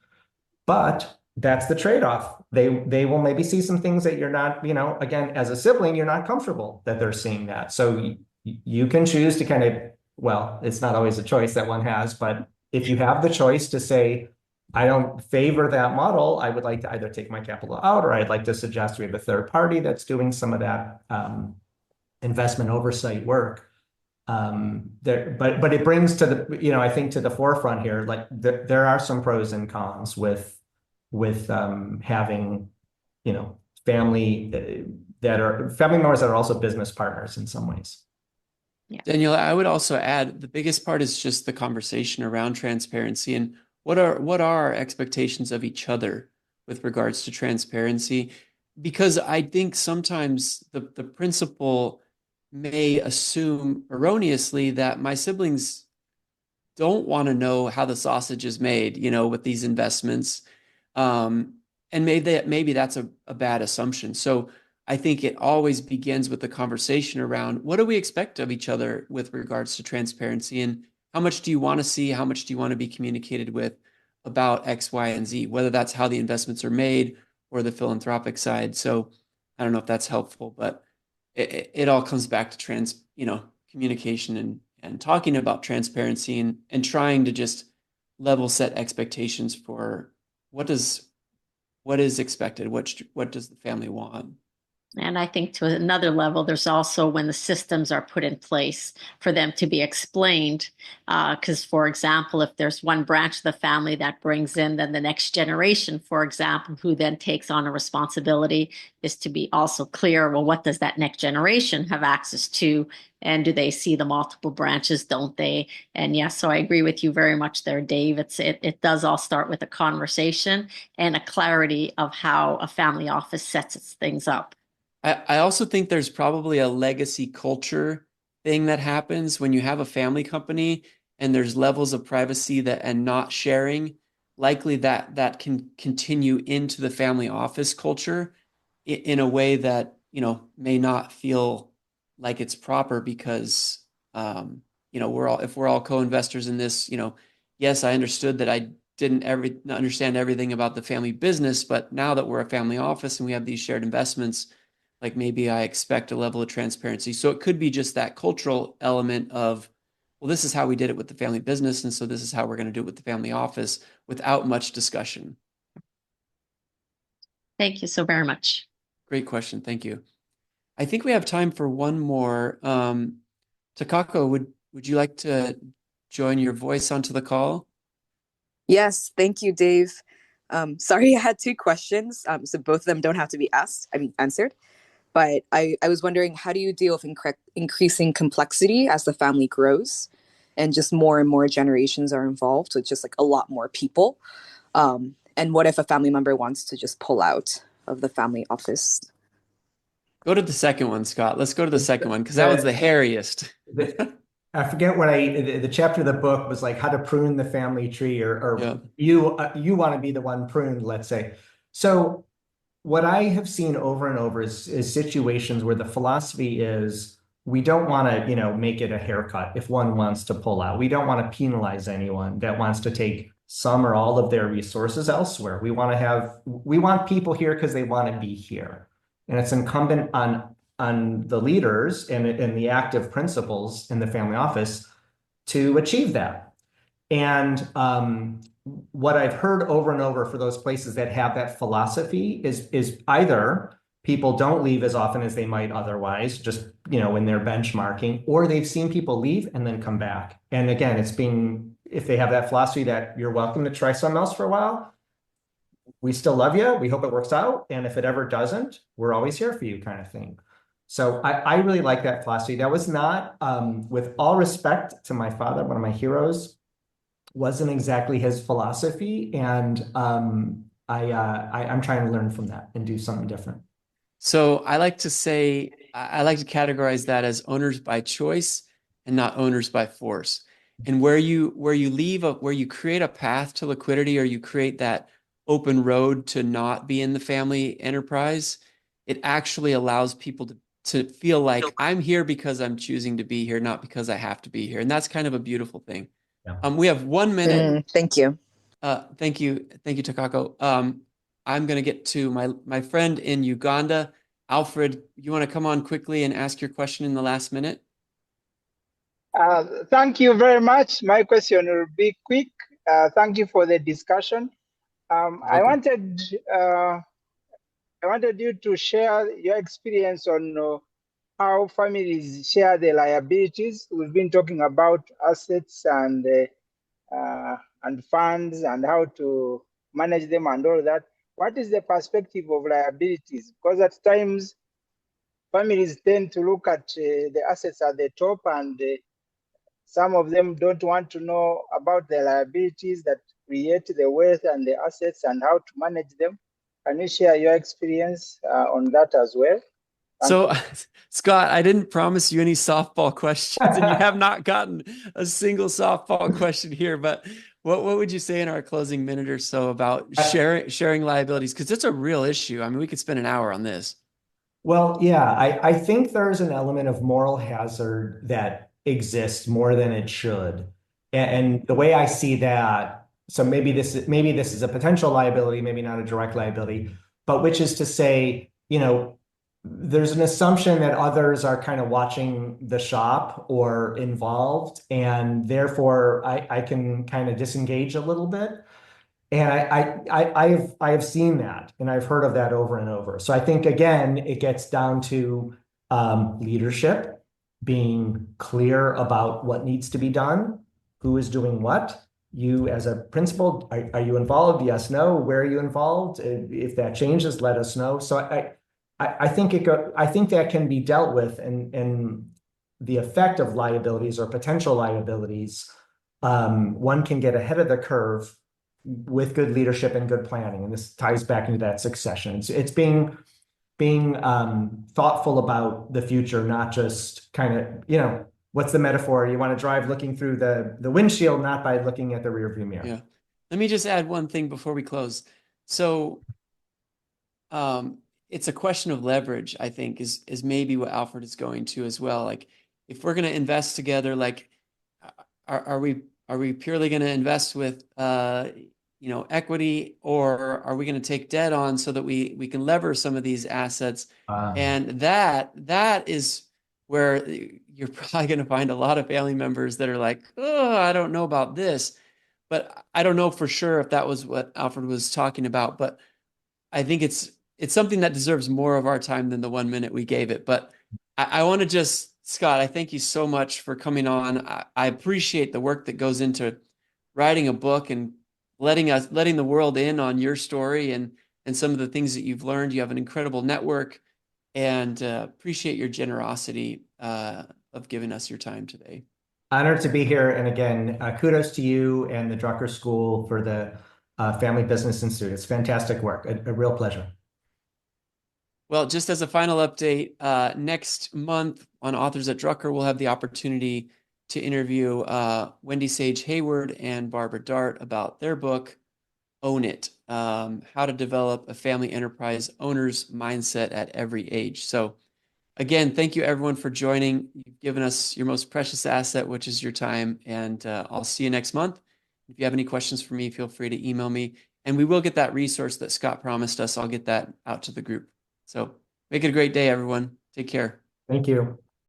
But that's the trade-off. They will maybe see some things that you're not, again, as a sibling, you're not comfortable that they're seeing that. So you can choose to kind of, well, it's not always a choice that one has, but if you have the choice to say, I don't favor that model, I would like to either take my capital out, or I'd like to suggest we have a third party that's doing some of that investment oversight work. But it brings to the, I think to the forefront here, like there are some pros and cons with having, family members that are also business partners in some ways. Yeah. Danielle, I would also add the biggest part is just the conversation around transparency and what are our expectations of each other with regards to transparency? Because I think sometimes the principal may assume erroneously that my siblings don't want to know how the sausage is made, with these investments. And maybe that's a bad assumption. So I think it always begins with the conversation around what do we expect of each other with regards to transparency, and how much do you want to see, how much do you want to be communicated with about X, Y, and Z, whether that's how the investments are made or the philanthropic side. So I don't know if that's helpful, but it all comes back to communication and talking about transparency and trying to just level set expectations for what is expected, what does the family want. And I think to another level, there's also when the systems are put in place for them to be explained. Because, for example, if there's one branch of the family that brings in, then the next generation, for example, who then takes on a responsibility, is to be also clear, well, what does that next generation have access to? And do they see the multiple branches? Don't they? And yes, so I agree with you very much there, Dave. It does all start with a conversation and a clarity of how a family office sets its things up. I also think there's probably a legacy culture thing that happens when you have a family company and there's levels of privacy and not sharing, likely that can continue into the family office culture in a way that, may not feel like it's proper because, if we're all co-investors in this, yes, I understood that I didn't understand everything about the family business, but now that we're a family office and we have these shared investments, like maybe I expect a level of transparency. So it could be just that cultural element of, well, this is how we did it with the family business, and so this is how we're going to do it with the family office without much discussion. Thank you so very much. Great question. Thank you. I think we have time for one more. Takako, would you like to join your voice onto the call? Yes, thank you, Dave. Sorry, I had two questions, so both of them don't have to be answered. but I was wondering, how do you deal with increasing complexity as the family grows and just more and more generations are involved with just like a lot more people? And what if a family member wants to just pull out of the family office? Go to the second one, Scott. Let's go to the second one because that one's the hairiest. I forget what the chapter of the book was like how to prune the family tree, or Yeah. you want to be the one pruned, let's say. So what I have seen over and over is situations where the philosophy is we don't want to, make it a haircut if one wants to pull out. We don't want to penalize anyone that wants to take some or all of their resources elsewhere. We want people here because they want to be here. And it's incumbent on the leaders and the active principals in the family office to achieve that. And what I've heard over and over for those places that have that philosophy is either people don't leave as often as they might otherwise, just when they're benchmarking, or they've seen people leave and then come back. And again, if they have that philosophy that you're welcome to try something else for a while, we still love you. We hope it works out. And if it ever doesn't, we're always here for you, kind of thing. So I really like that philosophy. That was not, with all respect to my father, one of my heroes, wasn't exactly his philosophy. And I'm trying to learn from that and do something different. So I like to say, I like to categorize that as owners by choice and not owners by force. And where you create a path to liquidity, or you create that open road to not be in the family enterprise, it actually allows people to feel like I'm here because I'm choosing to be here, not because I have to be here. And that's kind of a beautiful thing. Yeah. We have 1 minute. Thank you. Thank you, Takako. I'm going to get to my friend in Uganda. Alfred, you want to come on quickly and ask your question in the last minute? Thank you very much. My question will be quick. Thank you for the discussion. I wanted you to share your experience on how families share their liabilities. We've been talking about assets and funds and how to manage them and all that. What is the perspective of liabilities? Because at times, families tend to look at the assets at the top, and some of them don't want to know about the liabilities that create the wealth and the assets and how to manage them. Can you share your experience on that as well? So, Scott, I didn't promise you any softball questions, and you have not gotten a single softball question here. But what would you say in our closing minute or so about sharing liabilities? Because it's a real issue. I mean, we could spend an hour on this. Well, yeah, I think there's an element of moral hazard that exists more than it should. And the way I see that, so maybe this is a potential liability, maybe not a direct liability, but which is to say, there's an assumption that others are kind of watching the shop or involved, and therefore I can kind of disengage a little bit. And I have seen that, and I've heard of that over and over. So I think, again, it gets down to leadership, being clear about what needs to be done, who is doing what. You as a principal, are you involved? Yes, no. Where are you involved? If that changes, let us know. So I think that can be dealt with, and the effect of liabilities or potential liabilities, one can get ahead of the curve with good leadership and good planning. And this ties back into that succession. It's being thoughtful about the future, not just kind of, what's the metaphor? You want to drive looking through the windshield, not by looking at the rearview mirror. Yeah. Let me just add one thing before we close. So it's a question of leverage, I think, is maybe what Alfred is going to as well. Like, if we're going to invest together, like, are we purely going to invest with equity, or are we going to take debt on so that we can lever some of these assets? And that is where you're probably going to find a lot of family members that are like, oh, I don't know about this. But I don't know for sure if that was what Alfred was talking about. But I think it's something that deserves more of our time than the 1 minute we gave it. But I want to just, Scott, I thank you so much for coming on. I appreciate the work that goes into writing a book and letting the world in on your story and some of the things that you've learned. You have an incredible network. and appreciate your generosity of giving us your time today. Honored to be here. And again, kudos to you and the Drucker School for the Family Business Institute. It's fantastic work, a real pleasure. Well, just as a final update, next month on Authors at Drucker, we'll have the opportunity to interview Wendy Sage Hayward and Barbara Dart about their book, Own It, How to Develop a Family Enterprise Owner's Mindset at Every Age. So again, thank you everyone for joining. You've given us your most precious asset, which is your time, and I'll see you next month. If you have any questions for me, feel free to email me, and we will get that resource that Scott promised us. I'll get that out to the group. So make it a great day, everyone. Take care. Thank you.